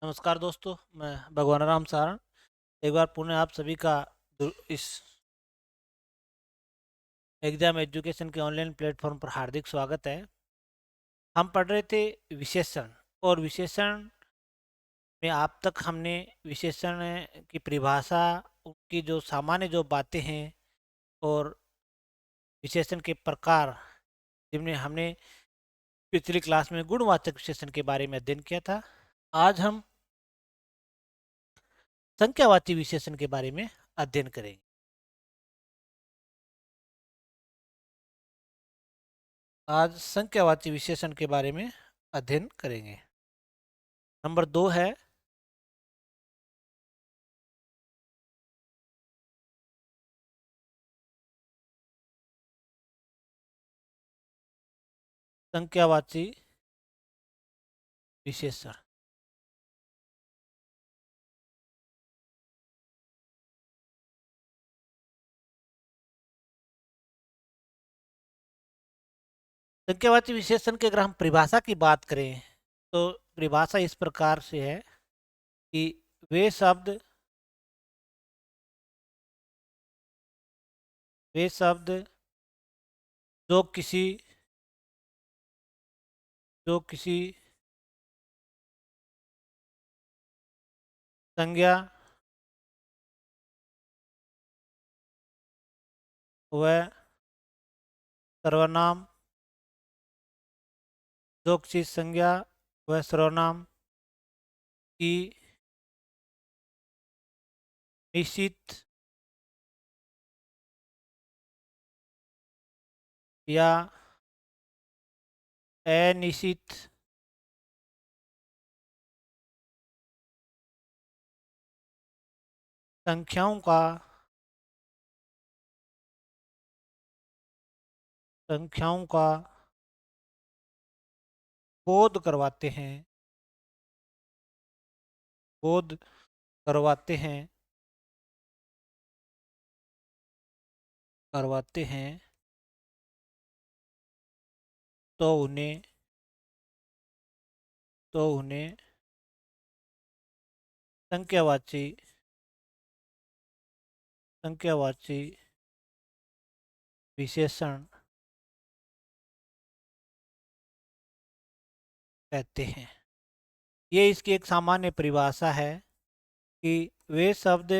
नमस्कार दोस्तों, मैं भगवान राम सारण एक बार पुनः आप सभी का इस एग्जाम एजुकेशन के ऑनलाइन प्लेटफॉर्म पर हार्दिक स्वागत है। हम पढ़ रहे थे विशेषण, और विशेषण में आप तक हमने विशेषण की परिभाषा, उनकी जो सामान्य जो बातें हैं और विशेषण के प्रकार, जिनमें हमने पिछली क्लास में गुणवाचक विशेषण के बारे में अध्ययन किया था। आज हम संख्यावाची विशेषण के बारे में अध्ययन करेंगे। आज संख्यावाची विशेषण के बारे में अध्ययन करेंगे। नंबर 2 है संख्यावाची विशेषण। संख्यावाची विशेषण की अगर हम परिभाषा की बात करें तो परिभाषा इस प्रकार से है कि वे शब्द वे शब्द जो किसी जो किसी संज्ञा व सर्वनाम जो किसी संज्ञा व सर्वनाम की निश्चित या अनिश्चित संख्याओं का संख्याओं का बोध करवाते हैं बोध करवाते हैं करवाते हैं तो उन्हें संख्यावाची संख्यावाची विशेषण कहते हैं। ये इसकी एक सामान्य परिभाषा है कि वे शब्द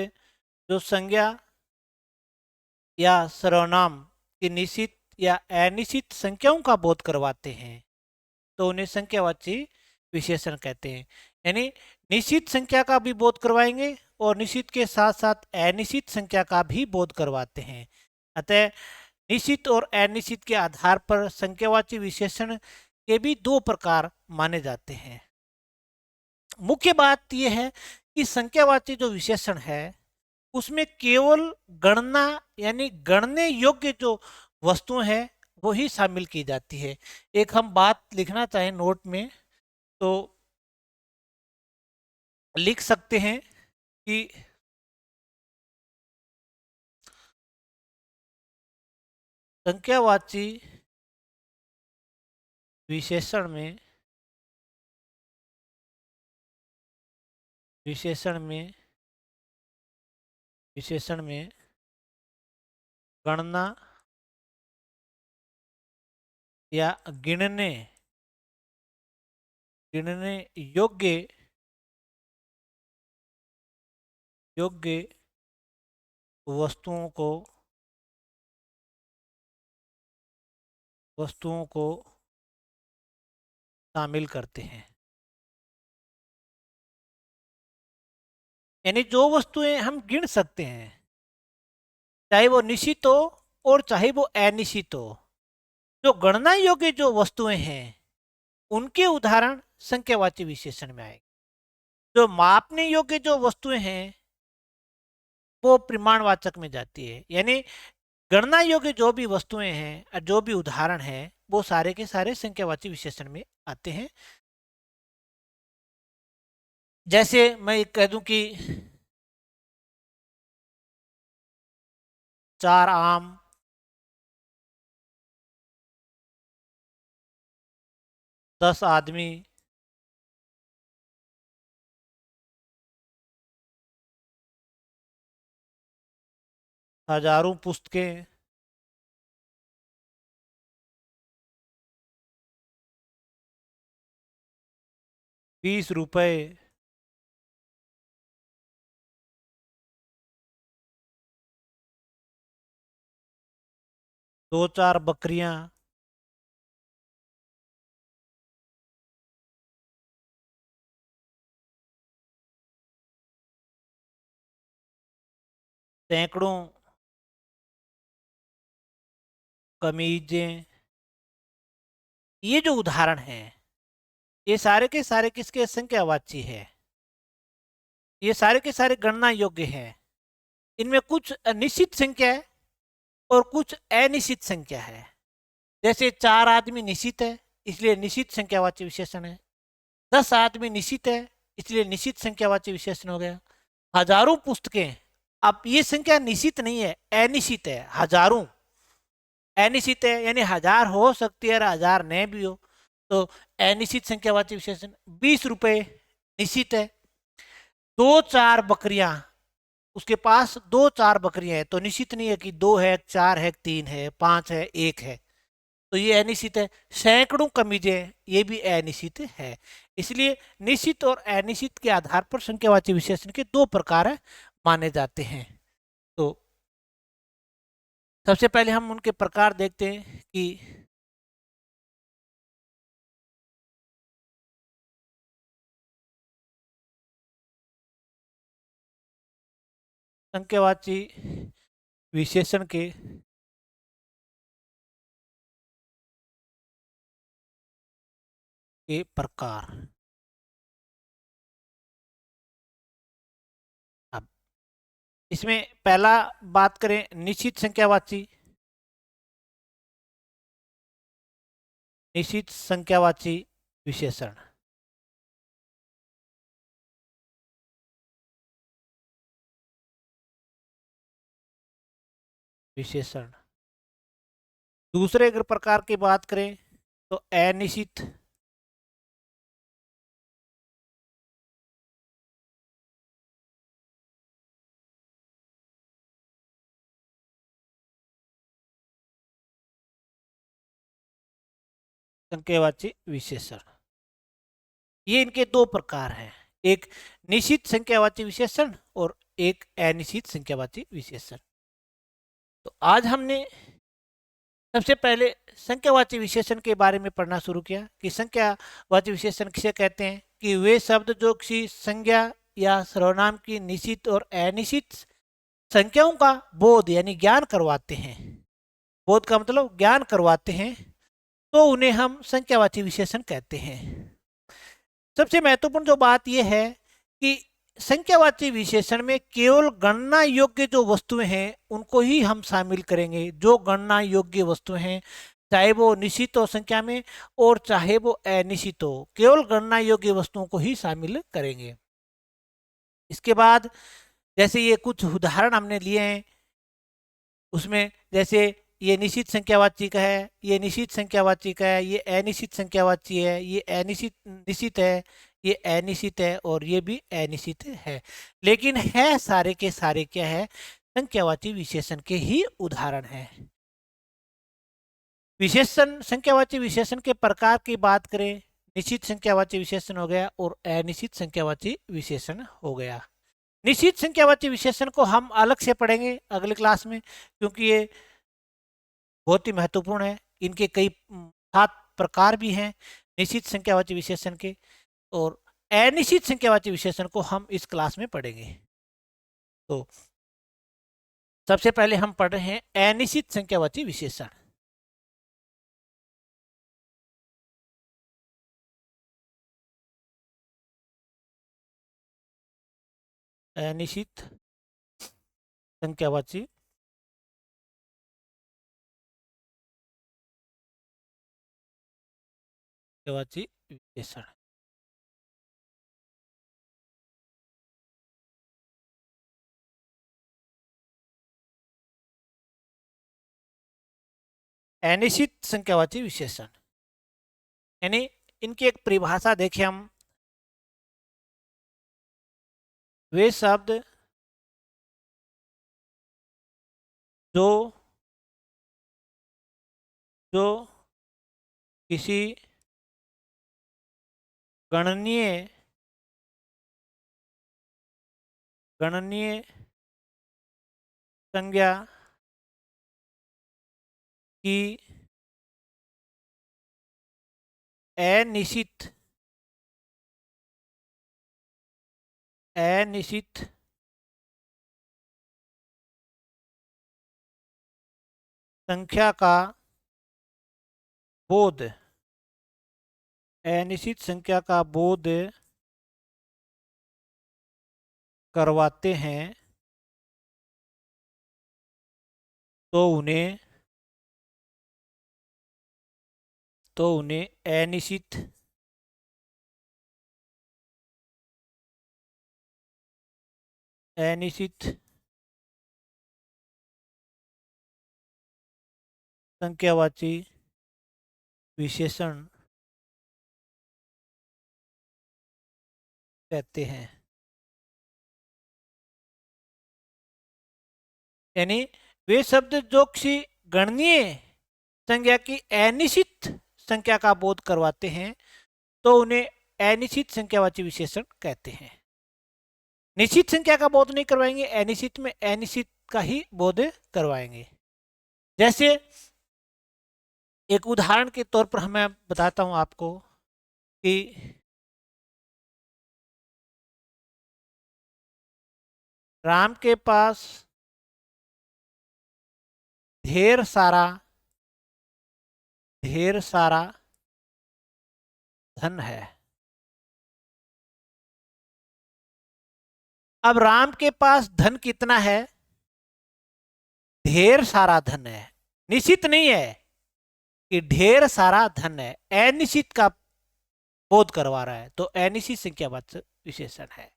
जो संज्ञा या सर्वनाम की निश्चित या अनिश्चित संख्याओं का बोध करवाते हैं तो उन्हें संख्यावाची विशेषण कहते हैं। यानी निश्चित संख्या का भी बोध करवाएंगे और निश्चित के साथ साथ अनिश्चित संख्या का भी बोध करवाते हैं। अतः निश्चित और अनिश्चित के आधार पर संख्यावाची विशेषण के भी दो प्रकार माने जाते हैं। मुख्य बात यह है कि संख्यावाची जो विशेषण है उसमें केवल गणना यानी गणने योग्य जो वस्तुएं हैं वो ही शामिल की जाती है। एक हम बात लिखना चाहें नोट में तो लिख सकते हैं कि संख्यावाची विशेषण में विशेषण में विशेषण में गणना या गिनने गिनने योग्य योग्य वस्तुओं को वस्तुओं को शामिल करते हैं। यानी जो वस्तुएं हम गिन सकते हैं, चाहे वो निश्चित हो और चाहे वो अनिश्चित हो, जो गणना योग्य जो वस्तुएं हैं उनके उदाहरण संख्यावाची विशेषण में आएंगे। जो मापने योग्य जो वस्तुएं हैं वो प्रमाणवाचक में जाती है। यानी गणना योग्य जो भी वस्तुएं हैं और जो भी उदाहरण हैं वो सारे के सारे संख्यावाची विशेषण में आते हैं। जैसे मैं कह दूं कि 4 आम, 10 आदमी, हजारों पुस्तकें, 20 रुपए, 2-4 बकरियां, 100 कमीजें। ये जो उदाहरण है, ये सारे के सारे किसके संख्यावाची है? ये सारे के सारे गणना योग्य हैं। इनमें कुछ निश्चित संख्या है और कुछ अनिश्चित संख्या है। जैसे 4 आदमी निश्चित है, इसलिए निश्चित संख्यावाची विशेषण है। 10 आदमी निश्चित है, इसलिए निश्चित संख्यावाची विशेषण हो गया। हजारों पुस्तकें, अब ये संख्या निश्चित नहीं है, अनिश्चित है। हजारों अनिश्चित है, यानी 1000 हो सकती है और 1000 नहीं भी हो, तो अनिश्चित संख्यावाची विशेषण। 20 रुपए निश्चित है। 2-4 बकरियां, उसके पास 2-4 बकरियां हैं, तो निश्चित नहीं है कि 2 है, 4 है, 3 है, 5 है, 1 है, तो ये अनिश्चित है। 100 कमीजें, ये भी अनिश्चित है। इसलिए निश्चित और अनिश्चित के आधार पर संख्यावाची विशेषण के 2 प्रकार माने जाते हैं। तो सबसे पहले हम उनके प्रकार देखते हैं कि संख्यावाची विशेषण के प्रकार। अब इसमें पहला बात करें निश्चित संख्यावाची। निश्चित संख्यावाची विशेषण, विशेषण। दूसरे अगर प्रकार की बात करें तो अनिश्चित संख्यावाची विशेषण। ये इनके 2 प्रकार हैं, एक निश्चित संख्यावाची विशेषण और एक अनिश्चित संख्यावाची विशेषण। तो आज हमने सबसे पहले संख्यावाची विशेषण के बारे में पढ़ना शुरू किया कि संख्यावाची विशेषण किसे कहते हैं। कि वे शब्द जो किसी संज्ञा या सर्वनाम की निश्चित और अनिश्चित संख्याओं का बोध यानी ज्ञान करवाते हैं। बोध का मतलब ज्ञान करवाते हैं, तो उन्हें हम संख्यावाची विशेषण कहते हैं। सबसे महत्वपूर्ण जो बात यह है कि संख्यावाची विशेषण में केवल गणना योग्य जो वस्तुएं हैं उनको ही हम शामिल करेंगे। जो गणना योग्य वस्तुएं हैं, चाहे वो निश्चित हो संख्या में और चाहे वो अनिश्चित हो, केवल गणना योग्य वस्तुओं को ही शामिल करेंगे। इसके बाद जैसे ये कुछ उदाहरण हमने लिए हैं, उसमें जैसे ये निश्चित संख्यावाची का है, ये निश्चित संख्यावाची का है, ये अनिश्चित संख्यावाची है, ये अनिश्चित निश्चित है, ये अनिश्चित है और ये भी अनिश्चित है। लेकिन है सारे के सारे क्या है, संख्यावाची विशेषण के ही उदाहरण है। विशेषण संख्यावाची विशेषण के प्रकार की बात करें, निश्चित संख्यावाची विशेषण हो गया और अनिश्चित संख्यावाची विशेषण हो गया। निश्चित संख्यावाची विशेषण को हम अलग से पढ़ेंगे अगली क्लास में, क्योंकि ये बहुत ही महत्वपूर्ण है। इनके कई 7 प्रकार भी हैं निश्चित संख्यावाची विशेषण के, और अनिश्चित संख्यावाची विशेषण को हम इस क्लास में पढ़ेंगे। तो सबसे पहले हम पढ़ रहे हैं अनिश्चित संख्यावाची विशेषण। अनिश्चित संख्यावाची विशेषण। अनिश्चित संख्यावाची विशेषण यानी इनकी एक परिभाषा देखें हम। वे शब्द जो जो किसी गणनीय गणनीय संज्ञा की अनिश्चित अनिश्चित संख्या का बोध अनिश्चित संख्या का बोध करवाते हैं तो उन्हें अनिश्चित संख्यावाची विशेषण कहते हैं। यानी वे शब्द जो किसी गणनीय संख्या की अनिश्चित संख्या का बोध करवाते हैं तो उन्हें अनिश्चित संख्यावाची विशेषण कहते हैं। निश्चित संख्या का बोध नहीं करवाएंगे, अनिश्चित में अनिश्चित का ही बोध करवाएंगे। जैसे एक उदाहरण के तौर पर मैं बताता हूं आपको कि राम के पास ढेर सारा धन है। अब राम के पास धन कितना है? ढेर सारा धन है, निश्चित नहीं है कि ढेर सारा धन है, अनिश्चित का बोध करवा रहा है, तो अनिश्चित संख्यावाचक विशेषण है।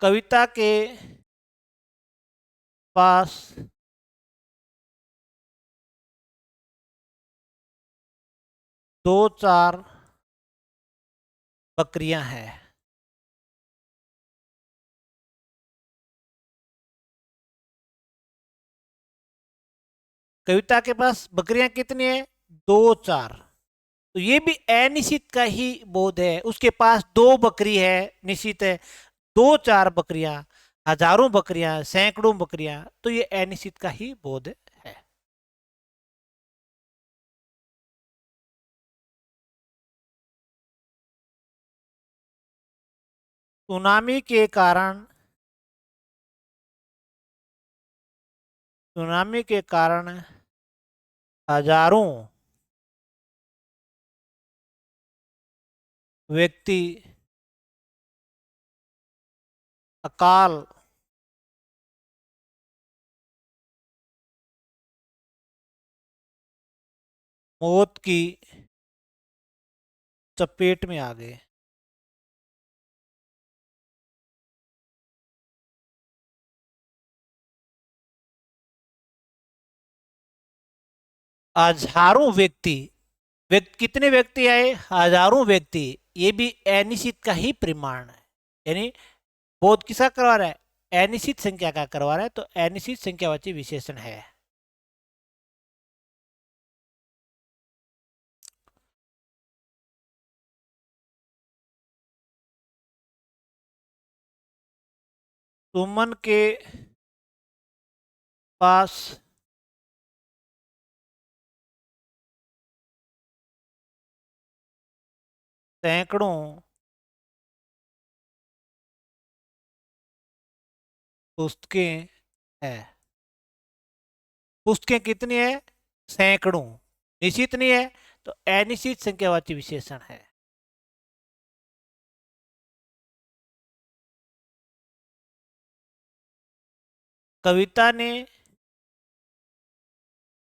कविता के पास दो चार बकरियां हैं। कविता के पास बकरियां कितनी है? दो चार। तो ये भी अनिश्चित का ही बोध है। उसके पास दो बकरी है, निश्चित है। दो चार बकरियां, हजारों बकरियां, सैकड़ों बकरियां, तो ये अनिश्चित का ही बोध है। सुनामी के कारण हजारों व्यक्ति अकाल मौत की चपेट में आ गए। हजारों व्यक्ति, कितने व्यक्ति आए? हजारों व्यक्ति। ये भी अनिश्चित का ही प्रमाण है। यानी बोध किसका करवा रहा है? अनिश्चित संख्या का करवा रहा है, तो अनिश्चित संख्यावाची विशेषण है। सुमन के पास सैकड़ों पुस्तकें हैं। पुस्तकें कितनी है? सैकड़ों। निश्चित नहीं है, तो अनिश्चित संख्यावाची विशेषण है। कविता ने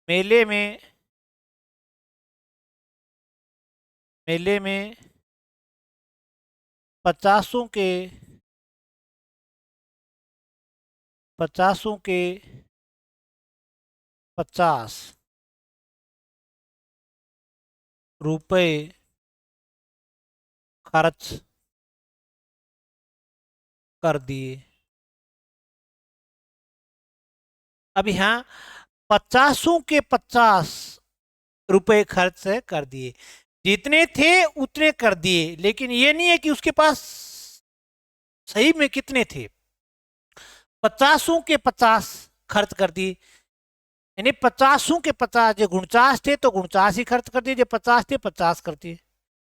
मेले में पचासों के पचासों के 50 रुपए खर्च कर दिए। अब यहाँ 50 के 50 रुपए खर्च कर दिए, जितने थे उतने कर दिए, लेकिन ये नहीं है कि उसके पास सही में कितने थे। 50 के 50 खर्च कर दिए, यानी 50 के 50 जो 49 थे तो 49 ही खर्च कर दिए, जो 50 थे 50 कर दिए।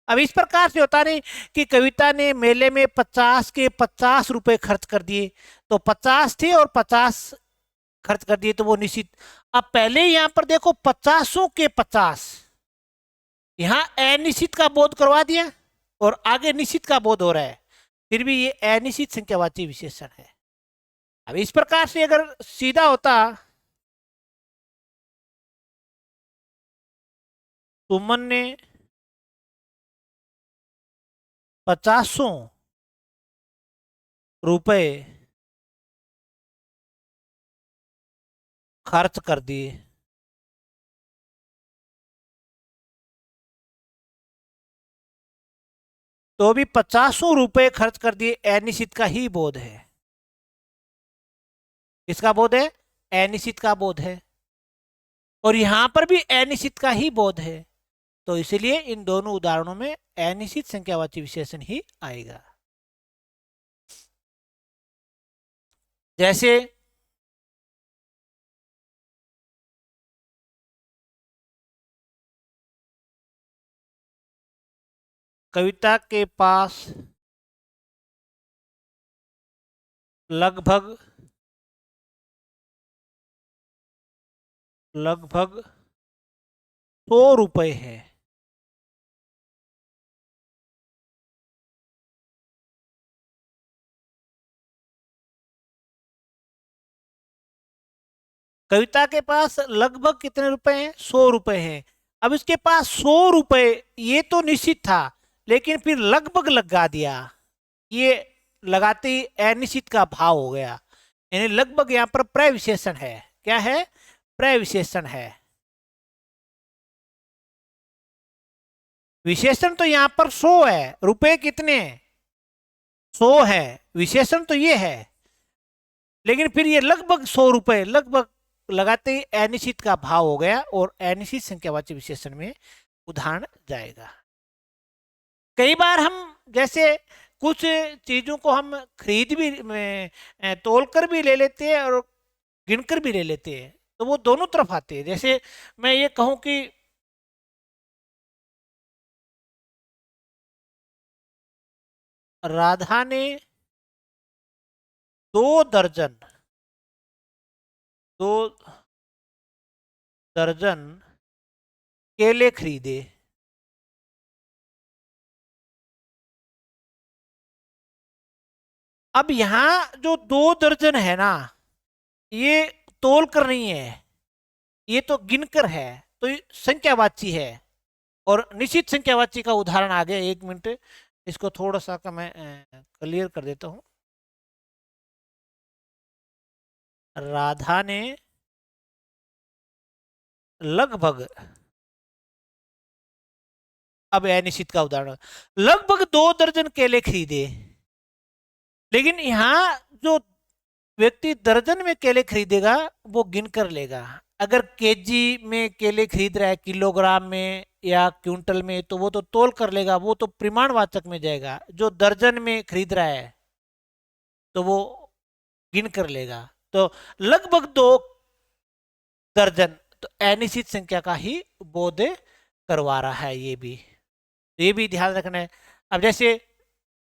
अब इस प्रकार से होता नहीं कि कविता ने मेले में 50 के 50 रुपए खर्च कर दिए, तो 50 थे और 50 खर्च कर दिए, तो वो निश्चित। अब पहले यहां पर देखो 50 के 50, यहां अनिश्चित का बोध करवा दिया और आगे निश्चित का बोध हो रहा है, फिर भी ये अनिश्चित संख्यावाची विशेषण है। अब इस प्रकार से अगर सीधा होता, सुमन ने 50 रुपए खर्च कर दिए, तो भी 50 रुपए खर्च कर दिए, अनिश्चित का ही बोध है। किसका बोध है? अनिश्चित का बोध है, और यहां पर भी अनिश्चित का ही बोध है, तो इसलिए इन दोनों उदाहरणों में अनिश्चित संख्यावाची विशेषण ही आएगा। जैसे कविता के पास लगभग लगभग 100 रुपए है। कविता के पास लगभग कितने रुपए हैं? 100 रुपए हैं। अब इसके पास 100 रुपए, ये तो निश्चित था, लेकिन फिर लगभग लगा दिया, ये लगाते ही अनिश्चित का भाव हो गया, यानी लगभग यहां पर प्रविशेषण है। क्या है? प्रविशेषण है। विशेषण तो यहां पर 100 है, रुपए कितने? 100 है, विशेषण तो ये है, लेकिन फिर ये लगभग 100 रुपए, लगभग लगाते ही अनिश्चित का भाव हो गया और अनिश्चित संख्यावाची विशेषण में उदाहरण जाएगा। कई बार हम जैसे कुछ चीजों को हम खरीद भी तोल कर भी ले लेते हैं और गिनकर भी ले लेते हैं, तो वो दोनों तरफ आते हैं। जैसे मैं ये कहूं कि राधा ने 2 दर्जन 2 दर्जन केले खरीदे। अब यहां जो 2 दर्जन है ना, ये तोल कर नहीं है, ये तो गिनकर है, तो ये संख्यावाची है। और निश्चित संख्यावाची का उदाहरण आ गया। 1 मिनट, इसको थोड़ा सा का मैं क्लियर कर देता हूं। राधा ने लगभग, अब अनिश्चित का उदाहरण, लगभग 2 दर्जन केले खरीदे, लेकिन यहां जो व्यक्ति दर्जन में केले खरीदेगा वो गिन कर लेगा। अगर केजी में केले खरीद रहा है, किलोग्राम में या क्विंटल में, तो वो तो तोल कर लेगा, वो तो परिमाणवाचक में जाएगा। जो दर्जन में खरीद रहा है तो वो गिन कर लेगा। तो लगभग 2 दर्जन, तो अनिश्चित संख्या का ही बोध करवा रहा है। ये भी ध्यान रखना है। अब जैसे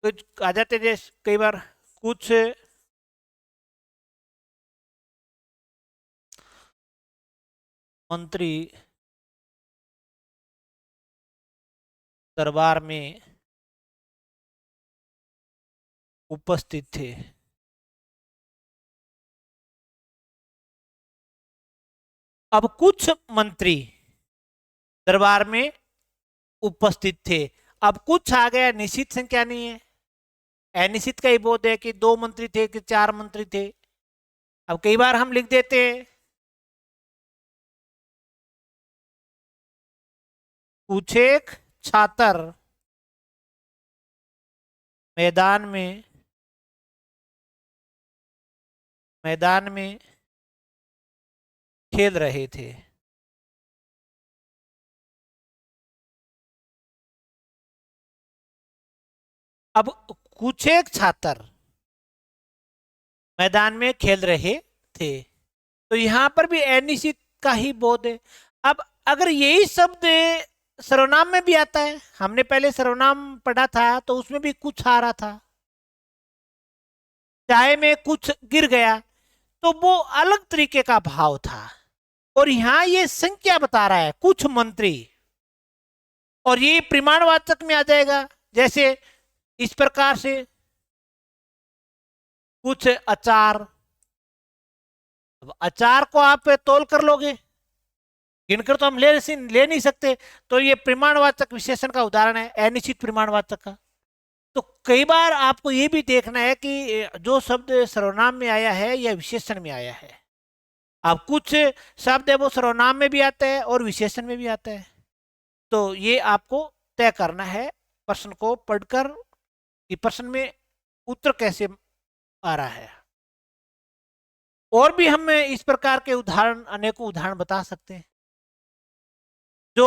कुछ आ जाते हैं, जैसे कई बार कुछ मंत्री दरबार में उपस्थित थे। अब कुछ मंत्री दरबार में उपस्थित थे। अब कुछ आ गया, निश्चित संख्या नहीं है, अनिश्चित का ही बोध है कि 2 मंत्री थे कि 4 मंत्री थे। अब कई बार हम लिख देते हैं कुछ एक छात्र मैदान में मैदान में खेल रहे थे। अब कुछ एक छात्र मैदान में खेल रहे थे, तो यहां पर भी अनिश्चित का ही बोध है। अब अगर यही शब्द सर्वनाम में भी आता है, हमने पहले सर्वनाम पढ़ा था तो उसमें भी कुछ आ रहा था, चाय में कुछ गिर गया, तो वो अलग तरीके का भाव था। और यहां ये संख्या बता रहा है, कुछ मंत्री, और ये प्रमाणवाचक में आ जाएगा। जैसे इस प्रकार से कुछ अचार, अब अचार को आप तोल कर लोगे, गिनकर तो हम ले नहीं सकते, तो ये प्रमाणवाचक विशेषण का उदाहरण है, अनिश्चित प्रमाणवाचक का। तो कई बार आपको ये भी देखना है कि जो शब्द सर्वनाम में आया है या विशेषण में आया है। अब कुछ शब्द है वो सर्वनाम में भी आता है और विशेषण में भी आता है, तो ये आपको तय करना है प्रश्न को पढ़कर कि प्रश्न में उत्तर कैसे आ रहा है। और भी हम इस प्रकार के उदाहरण, अनेकों उदाहरण बता सकते हैं। जो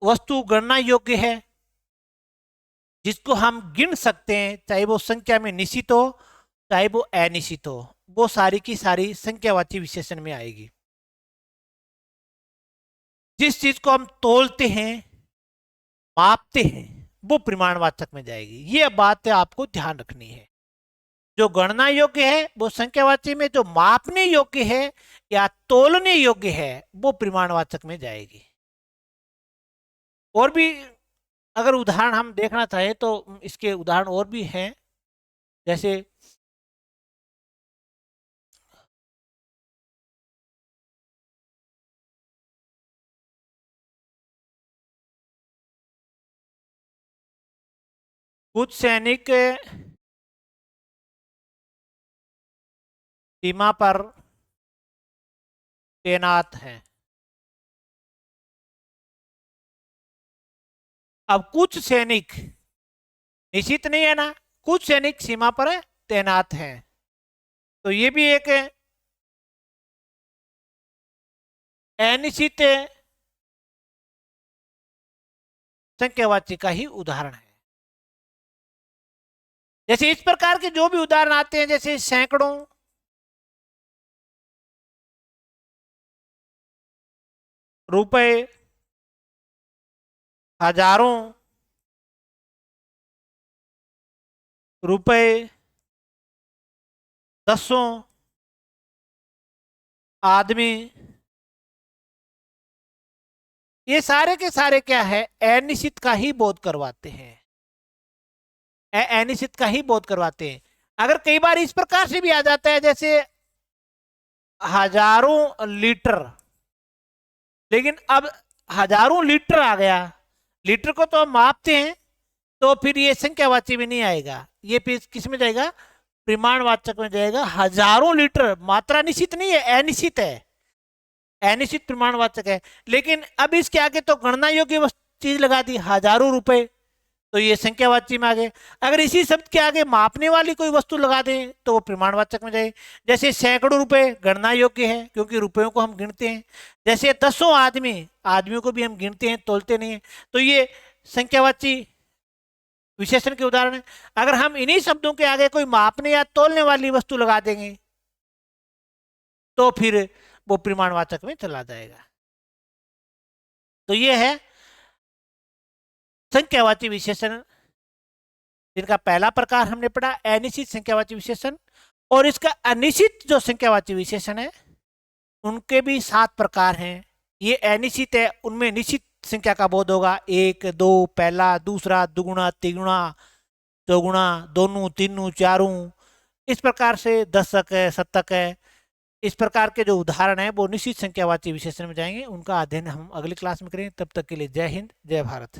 वस्तु गणना योग्य है, जिसको हम गिन सकते हैं, चाहे वो संख्या में निश्चित हो चाहे वो अनिश्चित हो, वो सारी की सारी संख्यावाची विशेषण में आएगी। जिस चीज को हम तोलते हैं, मापते हैं, वो प्रमाणवाचक में जाएगी। ये बात आपको ध्यान रखनी है। जो गणना योग्य है वो संख्यावाची में, जो मापने योग्य है या तोलने योग्य है वो प्रमाणवाचक में जाएगी। और भी अगर उदाहरण हम देखना चाहें तो इसके उदाहरण और भी हैं। जैसे कुछ सैनिक सीमा पर तैनात हैं। अब कुछ सैनिक निश्चित नहीं है ना, कुछ सैनिक सीमा पर तैनात हैं, तो ये भी एक अनिश्चित संख्यावाची का ही उदाहरण है। जैसे इस प्रकार के जो भी उदाहरण आते हैं, जैसे सैकड़ों, रुपए, हजारों रुपए, दसों, आदमी, ये सारे के सारे क्या है, अनिश्चित का ही बोध करवाते हैं, अनिश्चित का ही बोध करवाते हैं। अगर कई बार इस प्रकार से भी आ जाता है, जैसे हजारों लीटर, लेकिन अब हजारों लीटर आ गया, लीटर को तो हम मापते हैं, तो फिर ये संख्यावाची में नहीं आएगा, ये फिर किस में जाएगा, प्रमाणवाचक में जाएगा। हजारों लीटर मात्रा निश्चित नहीं है, अनिश्चित है, अनिश्चित प्रमाणवाचक है। लेकिन अब इसके आगे तो गणना योग्य चीज लगा दी, हजारों रुपए, तो ये संख्यावाची में आ गए। अगर इसी शब्द के आगे मापने वाली कोई वस्तु लगा दें तो वो प्रमाणवाचक में जाए। जैसे सैकड़ों रुपए गणना योग्य है क्योंकि रुपयों को हम गिनते हैं। जैसे दसों आदमी, आदमियों को भी हम गिनते हैं, तोलते नहीं है, तो ये संख्यावाची विशेषण के उदाहरण है। अगर हम इन्हीं शब्दों के आगे कोई मापने या तोलने वाली वस्तु लगा देंगे तो फिर वो प्रमाणवाचक में चला जाएगा। तो ये है संख्यावाची विशेषण, जिनका पहला प्रकार हमने पढ़ा अनिश्चित संख्यावाची विशेषण। और इसका अनिश्चित जो संख्यावाची विशेषण है उनके भी 7 प्रकार हैं। ये अनिश्चित है, उनमें निश्चित संख्या का बोध होगा, 1, 2, पहला, दूसरा, दुगुना, तिगुना, चौगुना, दोनों, तीनों, चारों, इस प्रकार से दशक है, शतक है। इस प्रकार के जो उदाहरण है वो निश्चित संख्यावाची विशेषण में जाएंगे, उनका अध्ययन हम अगली क्लास में करेंगे। तब तक के लिए जय हिंद, जय भारत।